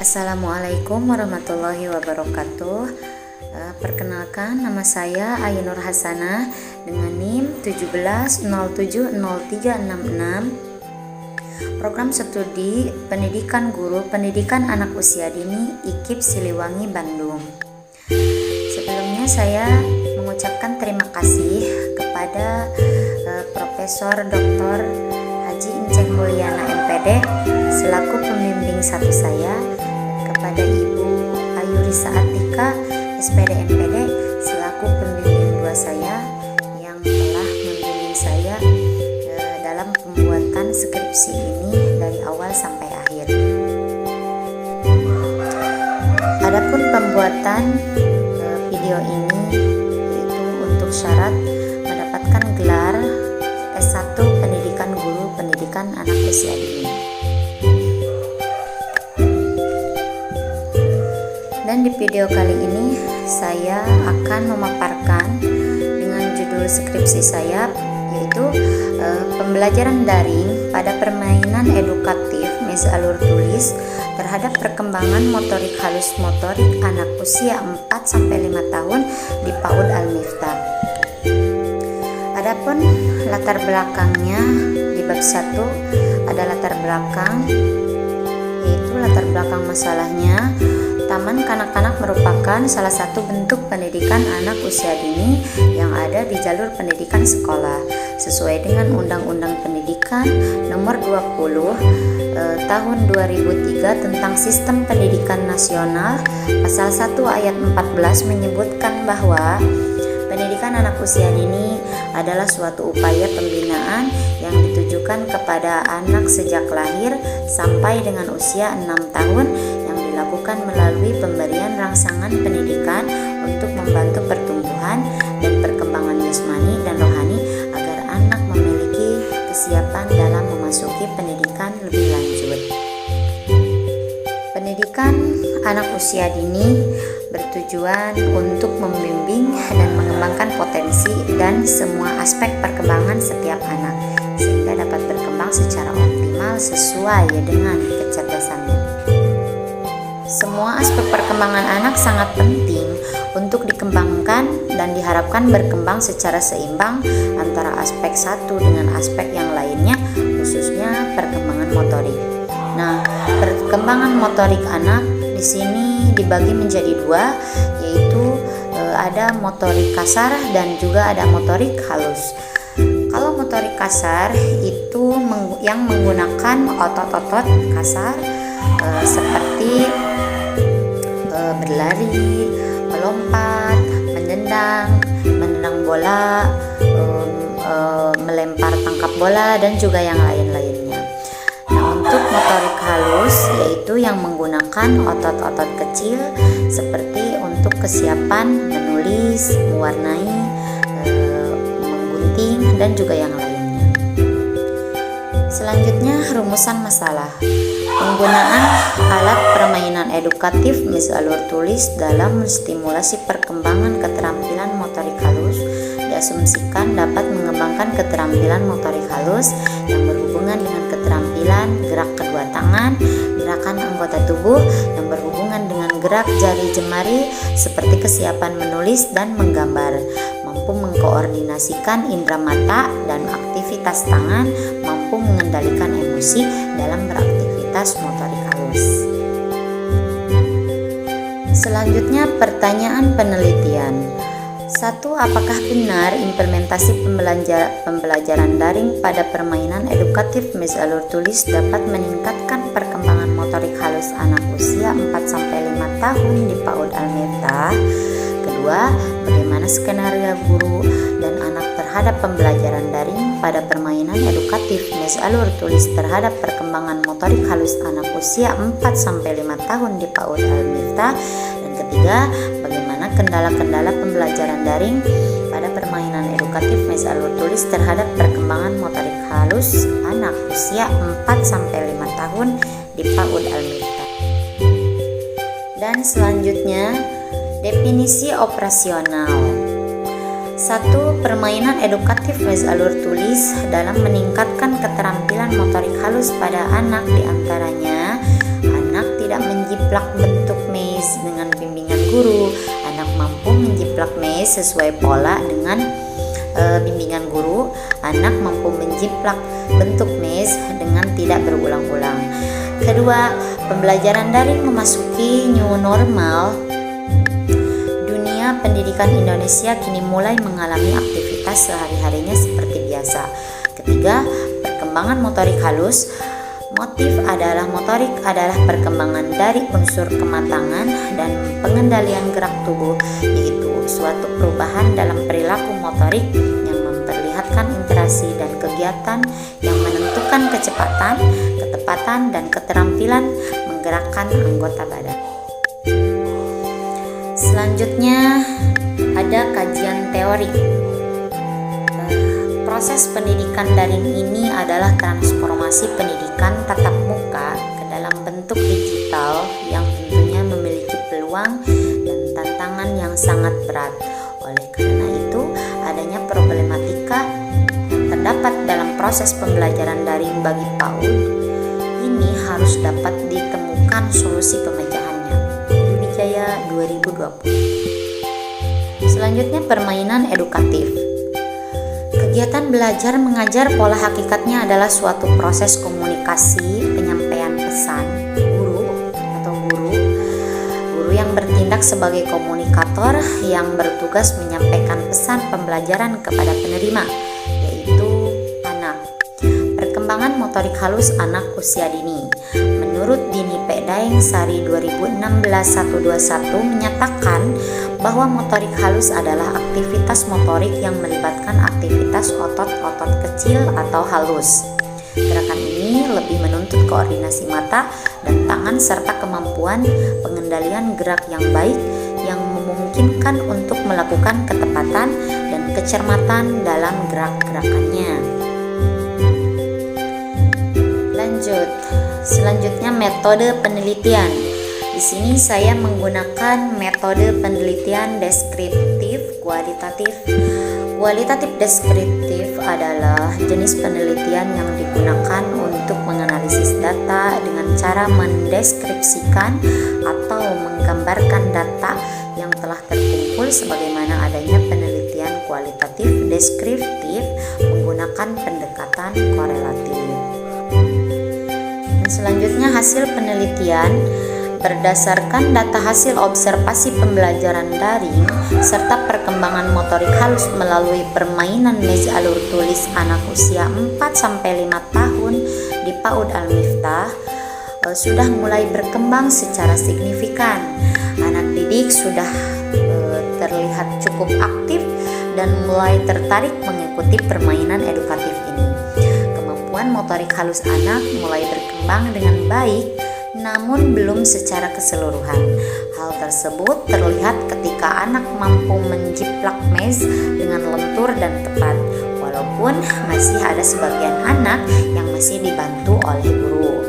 Assalamualaikum warahmatullahi wabarakatuh. Perkenalkan, nama saya Ainur Hasanah dengan NIM 17070366. Program Studi Pendidikan Guru Pendidikan Anak Usia Dini IKIP Siliwangi, Bandung. Sebelumnya saya mengucapkan terima kasih kepada Profesor Dr. Haji Inceng Mulyana MPD selaku pembimbing satu saya, kepada Ibu Ayurisa Atika SPD MPD selaku pembimbing dua saya yang telah membimbing saya dalam pembuatan skripsi ini dari awal sampai akhir. Adapun pembuatan video ini yaitu untuk syarat mendapatkan gelar S1 Pendidikan Guru Pendidikan Anak Usia Dini. Dan di video kali ini saya akan memaparkan dengan judul skripsi saya, yaitu pembelajaran daring pada permainan edukatif mesalur tulis terhadap perkembangan motorik halus motorik anak usia 4-5 tahun di PAUD Al-Miftah. Adapun latar belakangnya di bab 1 ada latar belakang, yaitu latar belakang masalahnya. Taman kanak-kanak merupakan salah satu bentuk pendidikan anak usia dini yang ada di jalur pendidikan sekolah sesuai dengan Undang-Undang Pendidikan Nomor 20 Tahun 2003 tentang Sistem Pendidikan Nasional. Pasal 1 ayat 14 menyebutkan bahwa pendidikan anak usia dini adalah suatu upaya pembinaan yang ditujukan kepada anak sejak lahir sampai dengan usia 6 tahun yang dilakukan melalui pemberian rangsangan pendidikan untuk membantu pertumbuhan dan perkembangan jasmani dan rohani agar anak memiliki kesiapan dalam memasuki pendidikan lebih lanjut. Pendidikan anak usia dini bertujuan untuk membimbing dan mengembangkan potensi dan semua aspek perkembangan setiap anak sehingga dapat berkembang secara optimal sesuai dengan kecerdasannya. Semua aspek perkembangan anak sangat penting untuk dikembangkan dan diharapkan berkembang secara seimbang antara aspek satu dengan aspek yang lainnya, khususnya perkembangan motorik. Nah, perkembangan motorik anak di sini dibagi menjadi dua, yaitu ada motorik kasar dan juga ada motorik halus. Kalau motorik kasar itu yang menggunakan otot-otot kasar seperti berlari, melompat, menendang bola, melempar tangkap bola dan juga yang lain-lainnya. Nah, untuk motorik halus yaitu yang menggunakan otot-otot kecil seperti untuk kesiapan menulis, mewarnai, menggunting dan juga yang lainnya. Selanjutnya, rumusan masalah. Penggunaan alat permainan edukatif mesalur tulis dalam menstimulasi perkembangan keterampilan motorik halus diasumsikan dapat mengembangkan keterampilan motorik halus yang berhubungan dengan keterampilan gerak kedua tangan, gerakan anggota tubuh yang berhubungan dengan gerak jari jemari seperti kesiapan menulis dan menggambar, mampu mengkoordinasikan indera mata dan aktivitas tangan, mampu mengendalikan emosi dalam beraktivitas motorik halus. Selanjutnya, pertanyaan penelitian. 1. Apakah benar implementasi pembelajaran daring pada permainan edukatif mesalur tulis dapat meningkatkan perkembangan motorik halus anak usia 4-5 tahun di PAUD Al-Miftah? Kedua, bagaimana skenario guru dan anak terhadap pembelajaran daring pada permainan edukatif mesalur tulis terhadap perkembangan motorik halus anak usia 4-5 tahun di PAUD Al-Miftah? Dan ketiga, bagaimana kendala-kendala pembelajaran daring pada permainan edukatif mesalur tulis terhadap perkembangan motorik halus anak usia 4-5 tahun di PAUD Al-Miftah? Dan selanjutnya, definisi operasional. 1. Permainan edukatif mesalur tulis dalam meningkatkan keterampilan motorik halus pada anak, diantaranya anak tidak menjiplak bentuk maze dengan bimbingan guru. Anak mampu menjiplak maze sesuai pola dengan bimbingan guru. Anak mampu menjiplak bentuk maze dengan tidak berulang-ulang. Kedua, pembelajaran daring memasuki new normal. Dunia pendidikan Indonesia kini mulai mengalami aktivitas sehari-harinya seperti biasa. Ketiga, perkembangan motorik halus. Motorik adalah perkembangan dari unsur kematangan dan pengendalian gerak tubuh, yaitu suatu perubahan dalam perilaku motorik yang memperlihatkan interaksi dan kegiatan yang menentukan kecepatan, ketepatan, dan keterampilan menggerakkan anggota badan. Selanjutnya ada kajian teori. Proses pendidikan daring ini adalah transformasi pendidikan tatap muka ke dalam bentuk digital yang tentunya memiliki peluang dan tantangan yang sangat berat. Oleh karena itu, adanya problematika yang terdapat dalam proses pembelajaran daring bagi PAUD ini harus dapat ditemukan solusi pemecahannya. Wijaya 2020. Selanjutnya, permainan edukatif. Kegiatan belajar mengajar pola hakikatnya adalah suatu proses komunikasi penyampaian pesan guru yang bertindak sebagai komunikator yang bertugas menyampaikan pesan pembelajaran kepada penerima, yaitu anak. Perkembangan motorik halus anak usia dini. Menurut Dini P. Daeng Sari 2016-121 menyatakan bahwa motorik halus adalah aktivitas motorik yang melibatkan aktivitas otot-otot kecil atau halus. Gerakan ini lebih menuntut koordinasi mata dan tangan serta kemampuan pengendalian gerak yang baik yang memungkinkan untuk melakukan ketepatan dan kecermatan dalam gerak-gerakannya. Selanjutnya metode penelitian. Di sini saya menggunakan metode penelitian deskriptif kualitatif. Kualitatif deskriptif adalah jenis penelitian yang digunakan untuk menganalisis data dengan cara mendeskripsikan atau menggambarkan data yang telah terkumpul, sebagaimana adanya penelitian kualitatif deskriptif menggunakan pendekatan korelatif. Selanjutnya, hasil penelitian berdasarkan data hasil observasi pembelajaran daring serta perkembangan motorik halus melalui permainan maze alur tulis anak usia 4-5 tahun di PAUD Al-Miftah sudah mulai berkembang secara signifikan. Anak didik sudah terlihat cukup aktif dan mulai tertarik mengikuti permainan edukatif ini. Kemampuan motorik halus anak mulai berkembang dengan baik, namun belum secara keseluruhan. Hal tersebut terlihat ketika anak mampu menjiplak maze dengan lentur dan tepat, walaupun masih ada sebagian anak yang masih dibantu oleh guru.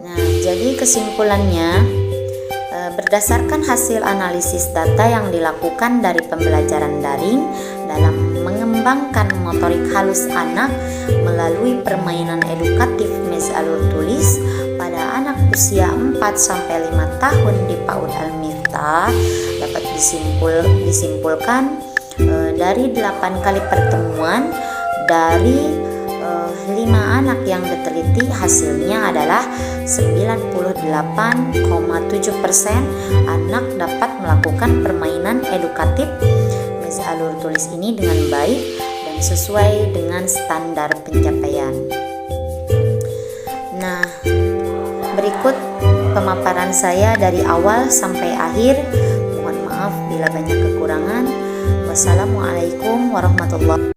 Nah, jadi kesimpulannya, berdasarkan hasil analisis data yang dilakukan dari pembelajaran daring dalam mengembangkan motorik halus anak melalui permainan edukatif maze alur tulis pada anak usia 4-5 tahun di PAUD Al-Miftah dapat disimpulkan dari 8 kali pertemuan dari 5 anak yang diteliti, hasilnya adalah 98,7% anak dapat melakukan permainan edukatif maze alur tulis ini dengan baik dan sesuai dengan standar pencapaian. Nah, berikut pemaparan saya dari awal sampai akhir. Mohon maaf bila banyak kekurangan. Wassalamualaikum warahmatullahi wabarakatuh.